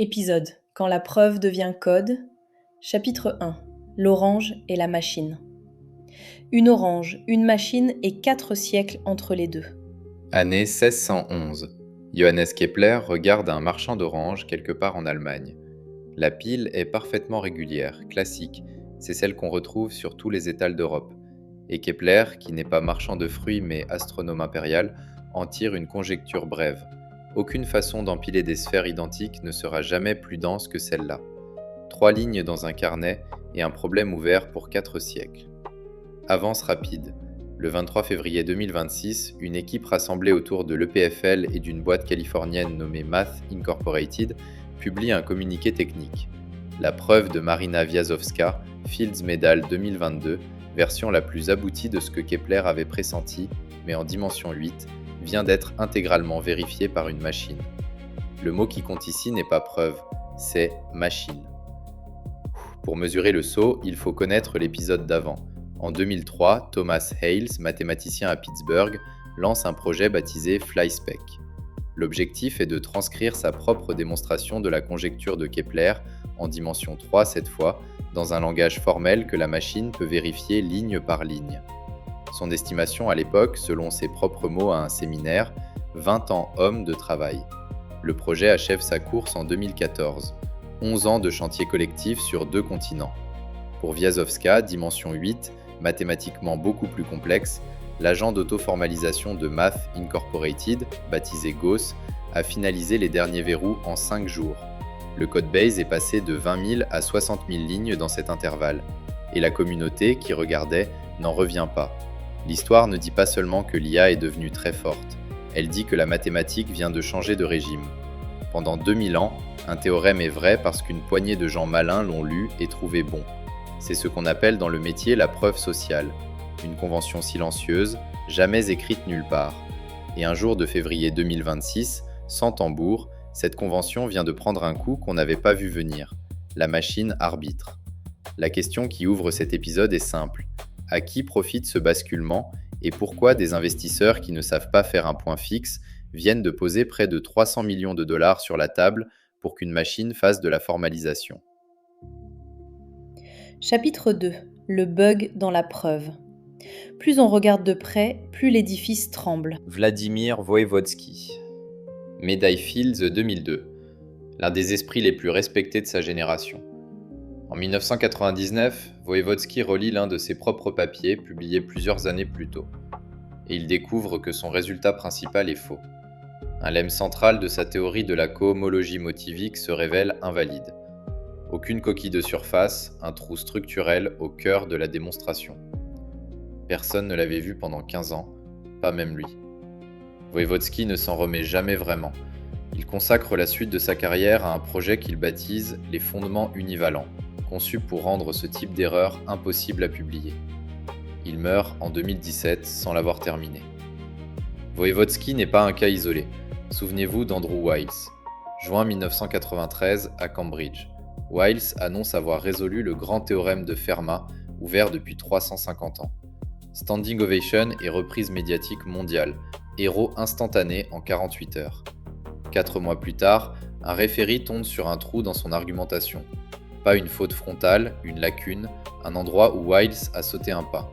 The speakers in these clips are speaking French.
Épisode Quand la preuve devient code. Chapitre 1 L'orange et la machine. Une orange, une machine et 4 siècles entre les deux. Année 1611. Johannes Kepler regarde un marchand d'oranges quelque part en Allemagne. La pile est parfaitement régulière, classique, c'est celle qu'on retrouve sur tous les étals d'Europe. Et Kepler, qui n'est pas marchand de fruits mais astronome impérial, en tire une conjecture brève. Aucune façon d'empiler des sphères identiques ne sera jamais plus dense que celle-là. 3 lignes dans un carnet et un problème ouvert pour 4 siècles. Avance rapide. Le 23 février 2026, une équipe rassemblée autour de l'EPFL et d'une boîte californienne nommée Math Incorporated publie un communiqué technique. La preuve de Marina Viazovska, Fields Medal 2022, version la plus aboutie de ce que Kepler avait pressenti, mais en dimension 8, vient d'être intégralement vérifiée par une machine. Le mot qui compte ici n'est pas preuve, c'est machine. Pour mesurer le saut, il faut connaître l'épisode d'avant. En 2003, Thomas Hales, mathématicien à Pittsburgh, lance un projet baptisé FlySpec. L'objectif est de transcrire sa propre démonstration de la conjecture de Kepler, en dimension 3 cette fois, dans un langage formel que la machine peut vérifier ligne par ligne. Son estimation à l'époque, selon ses propres mots à un séminaire, 20 ans hommes de travail. Le projet achève sa course en 2014. 11 ans de chantier collectif sur 2 continents. Pour Viazovska, dimension 8, mathématiquement beaucoup plus complexe, l'agent d'auto-formalisation de Math Incorporated, baptisé Gauss, a finalisé les derniers verrous en 5 jours. Le codebase est passé de 20 000 à 60 000 lignes dans cet intervalle. Et la communauté, qui regardait, n'en revient pas. L'histoire ne dit pas seulement que l'IA est devenue très forte, elle dit que la mathématique vient de changer de régime. Pendant 2000 ans, un théorème est vrai parce qu'une poignée de gens malins l'ont lu et trouvé bon. C'est ce qu'on appelle dans le métier la preuve sociale, une convention silencieuse, jamais écrite nulle part. Et un jour de février 2026, sans tambour, cette convention vient de prendre un coup qu'on n'avait pas vu venir. La machine arbitre. La question qui ouvre cet épisode est simple. À qui profite ce basculement et pourquoi des investisseurs qui ne savent pas faire un point fixe viennent de poser près de 300 millions de dollars sur la table pour qu'une machine fasse de la formalisation. Chapitre 2 Le bug dans la preuve. Plus on regarde de près, plus l'édifice tremble. Vladimir Voevodsky. Médaille Fields 2002. L'un des esprits les plus respectés de sa génération. En 1999, Voevodsky relit l'un de ses propres papiers publié plusieurs années plus tôt. Et il découvre que son résultat principal est faux. Un lemme central de sa théorie de la cohomologie motivique se révèle invalide. Aucune coquille de surface, un trou structurel au cœur de la démonstration. Personne ne l'avait vu pendant 15 ans, pas même lui. Voevodsky ne s'en remet jamais vraiment. Il consacre la suite de sa carrière à un projet qu'il baptise les fondements univalents, conçu pour rendre ce type d'erreur impossible à publier. Il meurt en 2017 sans l'avoir terminé. Voevodsky n'est pas un cas isolé. Souvenez-vous d'Andrew Wiles. Juin 1993 à Cambridge. Wiles annonce avoir résolu le grand théorème de Fermat, ouvert depuis 350 ans. Standing ovation et reprise médiatique mondiale, héros instantané en 48 heures. 4 mois plus tard, un référé tombe sur un trou dans son argumentation. Pas une faute frontale, une lacune, un endroit où Wiles a sauté un pas.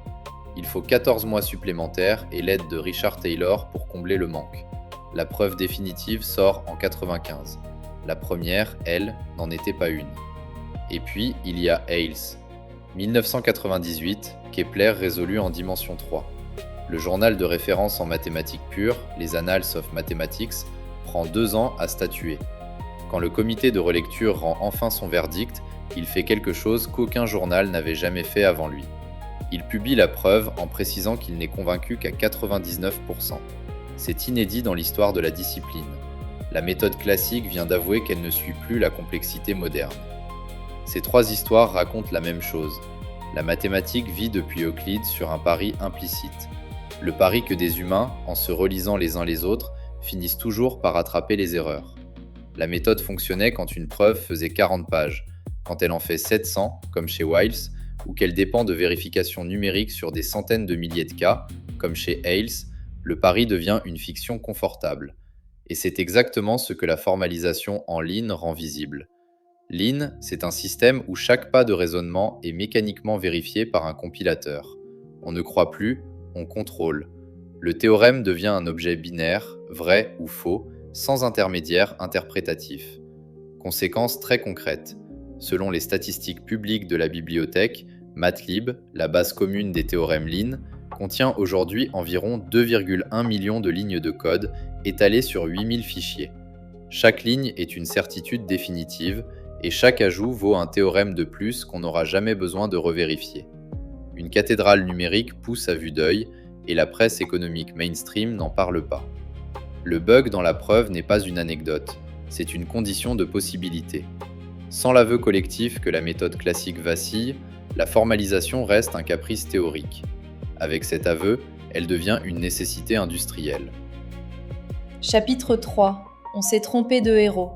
Il faut 14 mois supplémentaires et l'aide de Richard Taylor pour combler le manque. La preuve définitive sort en 95. La première, elle, n'en était pas une. Et puis, il y a Hales. 1998, Kepler résolu en dimension 3. Le journal de référence en mathématiques pures, les Annals of Mathematics, prend 2 ans à statuer. Quand le comité de relecture rend enfin son verdict, il fait quelque chose qu'aucun journal n'avait jamais fait avant lui. Il publie la preuve en précisant qu'il n'est convaincu qu'à 99%. C'est inédit dans l'histoire de la discipline. La méthode classique vient d'avouer qu'elle ne suit plus la complexité moderne. Ces 3 histoires racontent la même chose. La mathématique vit depuis Euclide sur un pari implicite. Le pari que des humains, en se relisant les uns les autres, finissent toujours par attraper les erreurs. La méthode fonctionnait quand une preuve faisait 40 pages, quand elle en fait 700, comme chez Wiles, ou qu'elle dépend de vérifications numériques sur des centaines de milliers de cas, comme chez Hales, le pari devient une fiction confortable. Et c'est exactement ce que la formalisation en Lean rend visible. Lean, c'est un système où chaque pas de raisonnement est mécaniquement vérifié par un compilateur. On ne croit plus, on contrôle. Le théorème devient un objet binaire, vrai ou faux, sans intermédiaire interprétatif. Conséquence très concrète. Selon les statistiques publiques de la bibliothèque, Matlib, la base commune des théorèmes Lean, contient aujourd'hui environ 2,1 millions de lignes de code étalées sur 8000 fichiers. Chaque ligne est une certitude définitive et chaque ajout vaut un théorème de plus qu'on n'aura jamais besoin de revérifier. Une cathédrale numérique pousse à vue d'œil et la presse économique mainstream n'en parle pas. Le bug dans la preuve n'est pas une anecdote, c'est une condition de possibilité. Sans l'aveu collectif que la méthode classique vacille, la formalisation reste un caprice théorique. Avec cet aveu, elle devient une nécessité industrielle. Chapitre 3. On s'est trompé de héros.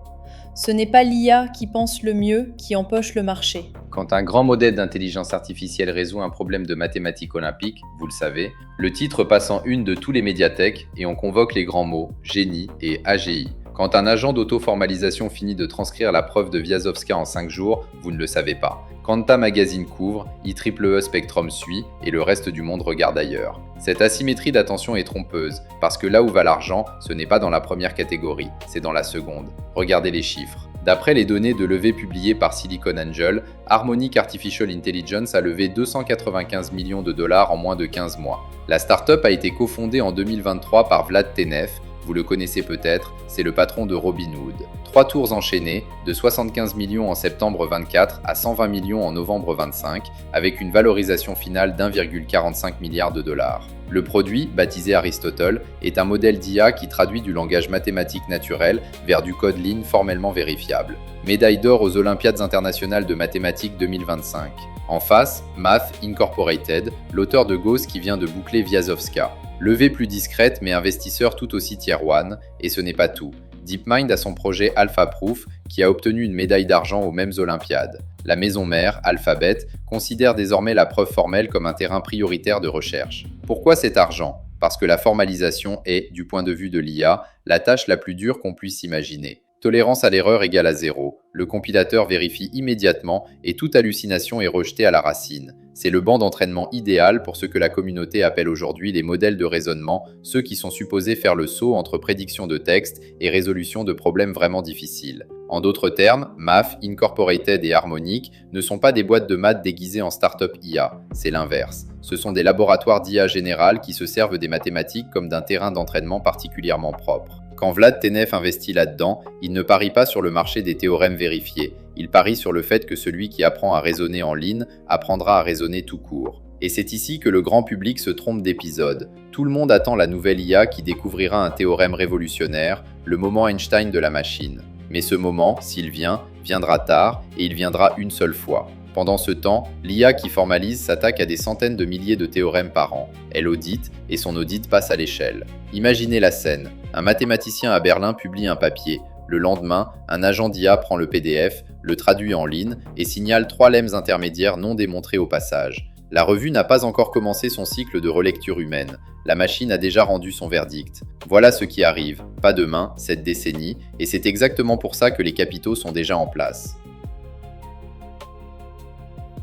Ce n'est pas l'IA qui pense le mieux qui empoche le marché. Quand un grand modèle d'intelligence artificielle résout un problème de mathématiques olympiques, vous le savez, le titre passe en une de tous les médiathèques et on convoque les grands mots génie et AGI. Quand un agent d'auto-formalisation finit de transcrire la preuve de Vysovska en 5 jours, vous ne le savez pas. Quanta Magazine couvre, IEEE Spectrum suit et le reste du monde regarde ailleurs. Cette asymétrie d'attention est trompeuse, parce que là où va l'argent, ce n'est pas dans la première catégorie, c'est dans la seconde. Regardez les chiffres. D'après les données de levée publiées par Silicon Angel, Harmonic Artificial Intelligence a levé 295 millions de dollars en moins de 15 mois. La start-up a été cofondée en 2023 par Vlad Tenev. Vous le connaissez peut-être, c'est le patron de Robinhood. 3 tours enchaînés, de 75 millions en septembre 24 à 120 millions en novembre 25, avec une valorisation finale d'1,45 milliard de dollars. Le produit, baptisé Aristotle, est un modèle d'IA qui traduit du langage mathématique naturel vers du code Lean formellement vérifiable. Médaille d'or aux Olympiades internationales de mathématiques 2025. En face, Math Incorporated, l'auteur de Gauss qui vient de boucler Vysovska. Levée plus discrète mais investisseur tout aussi tier 1, et ce n'est pas tout. DeepMind a son projet AlphaProof qui a obtenu une médaille d'argent aux mêmes Olympiades. La maison mère, Alphabet, considère désormais la preuve formelle comme un terrain prioritaire de recherche. Pourquoi cet argent ? Parce que la formalisation est, du point de vue de l'IA, la tâche la plus dure qu'on puisse imaginer. Tolérance à l'erreur égale à 0. Le compilateur vérifie immédiatement et toute hallucination est rejetée à la racine. C'est le banc d'entraînement idéal pour ce que la communauté appelle aujourd'hui les modèles de raisonnement, ceux qui sont supposés faire le saut entre prédiction de texte et résolution de problèmes vraiment difficiles. En d'autres termes, Math, Incorporated et Harmonic ne sont pas des boîtes de maths déguisées en start-up IA, c'est l'inverse. Ce sont des laboratoires d'IA générale qui se servent des mathématiques comme d'un terrain d'entraînement particulièrement propre. Quand Vlad Tenev investit là-dedans, il ne parie pas sur le marché des théorèmes vérifiés, il parie sur le fait que celui qui apprend à raisonner en Lean apprendra à raisonner tout court. Et c'est ici que le grand public se trompe d'épisode. Tout le monde attend la nouvelle IA qui découvrira un théorème révolutionnaire, le moment Einstein de la machine. Mais ce moment, s'il vient, viendra tard et il viendra une seule fois. Pendant ce temps, l'IA qui formalise s'attaque à des centaines de milliers de théorèmes par an. Elle audite et son audit passe à l'échelle. Imaginez la scène. Un mathématicien à Berlin publie un papier. Le lendemain, un agent d'IA prend le PDF, le traduit en Lean et signale 3 lemmes intermédiaires non démontrés au passage. La revue n'a pas encore commencé son cycle de relecture humaine. La machine a déjà rendu son verdict. Voilà ce qui arrive. Pas demain, cette décennie, et c'est exactement pour ça que les capitaux sont déjà en place.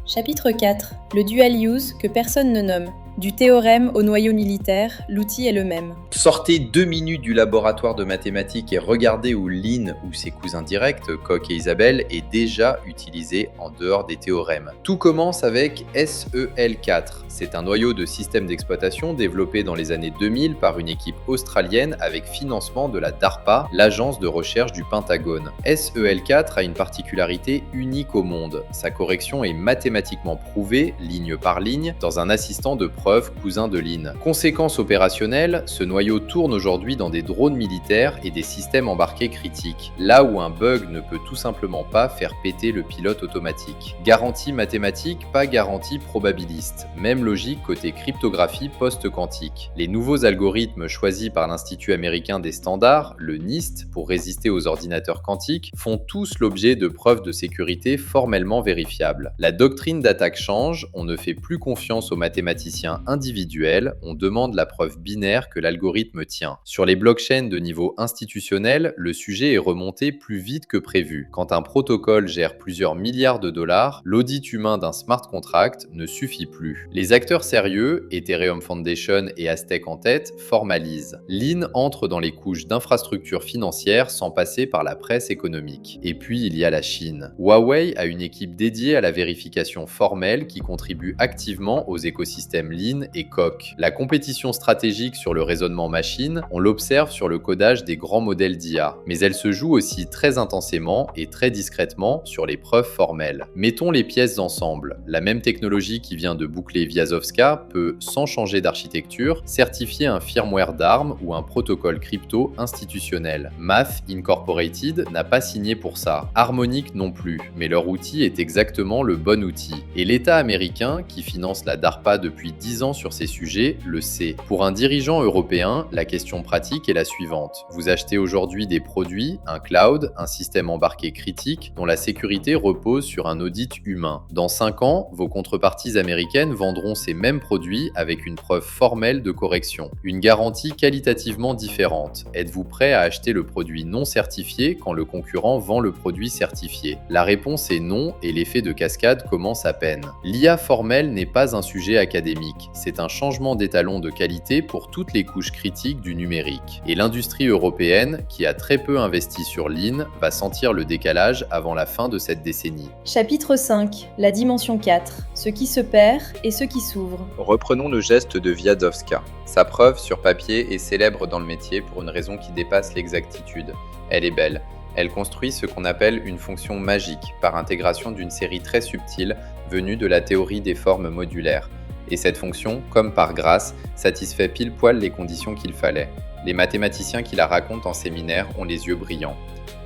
Chapitre 4. Le dual use que personne ne nomme. Du théorème au noyau militaire, l'outil est le même. Sortez 2 minutes du laboratoire de mathématiques et regardez où Lean ou ses cousins directs, Coq et Isabelle, est déjà utilisé en dehors des théorèmes. Tout commence avec SEL4. C'est un noyau de système d'exploitation développé dans les années 2000 par une équipe australienne avec financement de la DARPA, l'agence de recherche du Pentagone. SEL4 a une particularité unique au monde. Sa correction est mathématiquement prouvée, ligne par ligne, dans un assistant de preuve cousin de Lean. Conséquence opérationnelle, ce noyau tourne aujourd'hui dans des drones militaires et des systèmes embarqués critiques, là où un bug ne peut tout simplement pas faire péter le pilote automatique. Garantie mathématique, pas garantie probabiliste. Même logique côté cryptographie post-quantique. Les nouveaux algorithmes choisis par l'Institut américain des standards, le NIST, pour résister aux ordinateurs quantiques, font tous l'objet de preuves de sécurité formellement vérifiables. La doctrine d'attaque change, on ne fait plus confiance aux mathématiciens humain individuel, on demande la preuve binaire que l'algorithme tient. Sur les blockchains de niveau institutionnel, le sujet est remonté plus vite que prévu. Quand un protocole gère plusieurs milliards de dollars, l'audit humain d'un smart contract ne suffit plus. Les acteurs sérieux, Ethereum Foundation et Aztec en tête, formalisent. Lean entre dans les couches d'infrastructures financières sans passer par la presse économique. Et puis il y a la Chine. Huawei a une équipe dédiée à la vérification formelle qui contribue activement aux écosystèmes Lean et Coq. La compétition stratégique sur le raisonnement machine, on l'observe sur le codage des grands modèles d'IA, mais elle se joue aussi très intensément et très discrètement sur les preuves formelles. Mettons les pièces ensemble. La même technologie qui vient de boucler Viazovska peut, sans changer d'architecture, certifier un firmware d'armes ou un protocole crypto institutionnel. Math Incorporated n'a pas signé pour ça. Harmonic non plus, mais leur outil est exactement le bon outil. Et l'État américain, qui finance la DARPA depuis 10 ans sur ces sujets, le sait. Pour un dirigeant européen, la question pratique est la suivante. Vous achetez aujourd'hui des produits, un cloud, un système embarqué critique, dont la sécurité repose sur un audit humain. Dans 5 ans, vos contreparties américaines vendront ces mêmes produits avec une preuve formelle de correction. Une garantie qualitativement différente. Êtes-vous prêt à acheter le produit non certifié quand le concurrent vend le produit certifié? La réponse est non et l'effet de cascade commence à peine. L'IA formelle n'est pas un sujet académique, c'est un changement d'étalon de qualité pour toutes les couches critiques du numérique. Et l'industrie européenne, qui a très peu investi sur Lean, va sentir le décalage avant la fin de cette décennie. Chapitre 5. La dimension 4. Ce qui se perd et ce qui s'ouvre. Reprenons le geste de Viazovska. Sa preuve sur papier est célèbre dans le métier pour une raison qui dépasse l'exactitude. Elle est belle. Elle construit ce qu'on appelle une fonction magique par intégration d'une série très subtile venue de la théorie des formes modulaires. Et cette fonction, comme par grâce, satisfait pile poil les conditions qu'il fallait. Les mathématiciens qui la racontent en séminaire ont les yeux brillants.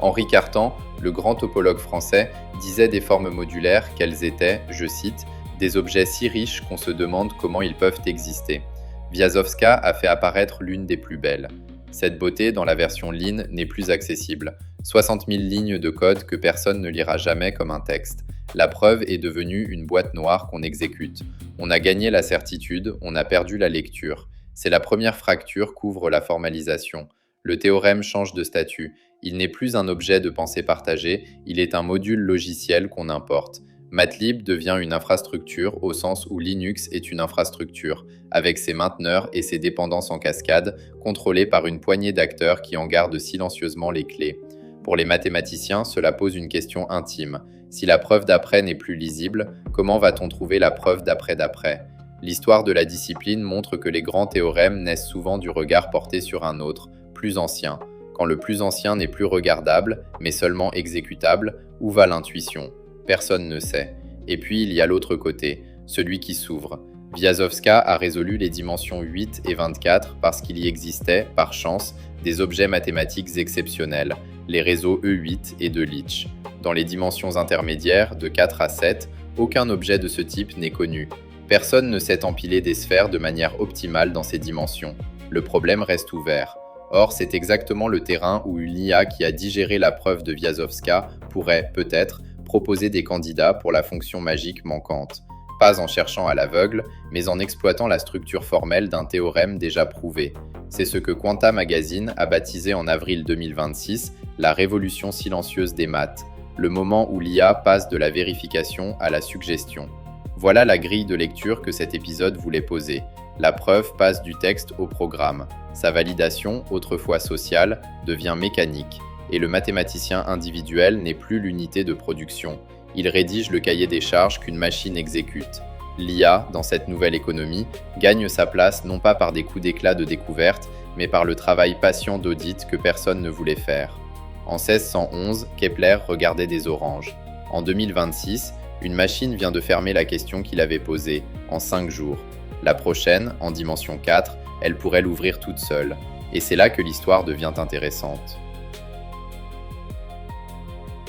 Henri Cartan, le grand topologue français, disait des formes modulaires qu'elles étaient, je cite, « des objets si riches qu'on se demande comment ils peuvent exister ». Viazovska a fait apparaître l'une des plus belles. Cette beauté, dans la version Lean, n'est plus accessible. 60 000 lignes de code que personne ne lira jamais comme un texte. La preuve est devenue une boîte noire qu'on exécute. On a gagné la certitude, on a perdu la lecture. C'est la première fracture qu'ouvre la formalisation. Le théorème change de statut. Il n'est plus un objet de pensée partagée, il est un module logiciel qu'on importe. Matlib devient une infrastructure au sens où Linux est une infrastructure, avec ses mainteneurs et ses dépendances en cascade, contrôlées par une poignée d'acteurs qui en gardent silencieusement les clés. Pour les mathématiciens, cela pose une question intime. Si la preuve d'après n'est plus lisible, comment va-t-on trouver la preuve d'après-d'après ? L'histoire de la discipline montre que les grands théorèmes naissent souvent du regard porté sur un autre, plus ancien. Quand le plus ancien n'est plus regardable, mais seulement exécutable, où va l'intuition ? Personne ne sait. Et puis il y a l'autre côté, celui qui s'ouvre. Viazovska a résolu les dimensions 8 et 24 parce qu'il y existait, par chance, des objets mathématiques exceptionnels, les réseaux E8 et de Litch. Dans les dimensions intermédiaires, de 4 à 7, aucun objet de ce type n'est connu. Personne ne sait empiler des sphères de manière optimale dans ces dimensions. Le problème reste ouvert. Or, c'est exactement le terrain où une IA qui a digéré la preuve de Viazovska pourrait, peut-être, proposer des candidats pour la fonction magique manquante. Pas en cherchant à l'aveugle, mais en exploitant la structure formelle d'un théorème déjà prouvé. C'est ce que Quanta Magazine a baptisé en avril 2026 la révolution silencieuse des maths, le moment où l'IA passe de la vérification à la suggestion. Voilà la grille de lecture que cet épisode voulait poser. La preuve passe du texte au programme. Sa validation, autrefois sociale, devient mécanique. Et le mathématicien individuel n'est plus l'unité de production. Il rédige le cahier des charges qu'une machine exécute. L'IA, dans cette nouvelle économie, gagne sa place non pas par des coups d'éclat de découverte, mais par le travail patient d'audit que personne ne voulait faire. En 1611, Kepler regardait des oranges. En 2026, une machine vient de fermer la question qu'il avait posée, en 5 jours. La prochaine, en dimension 4, elle pourrait l'ouvrir toute seule. Et c'est là que l'histoire devient intéressante.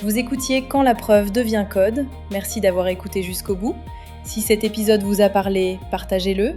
Vous écoutiez Quand la preuve devient code. Merci d'avoir écouté jusqu'au bout. Si cet épisode vous a parlé, partagez-le.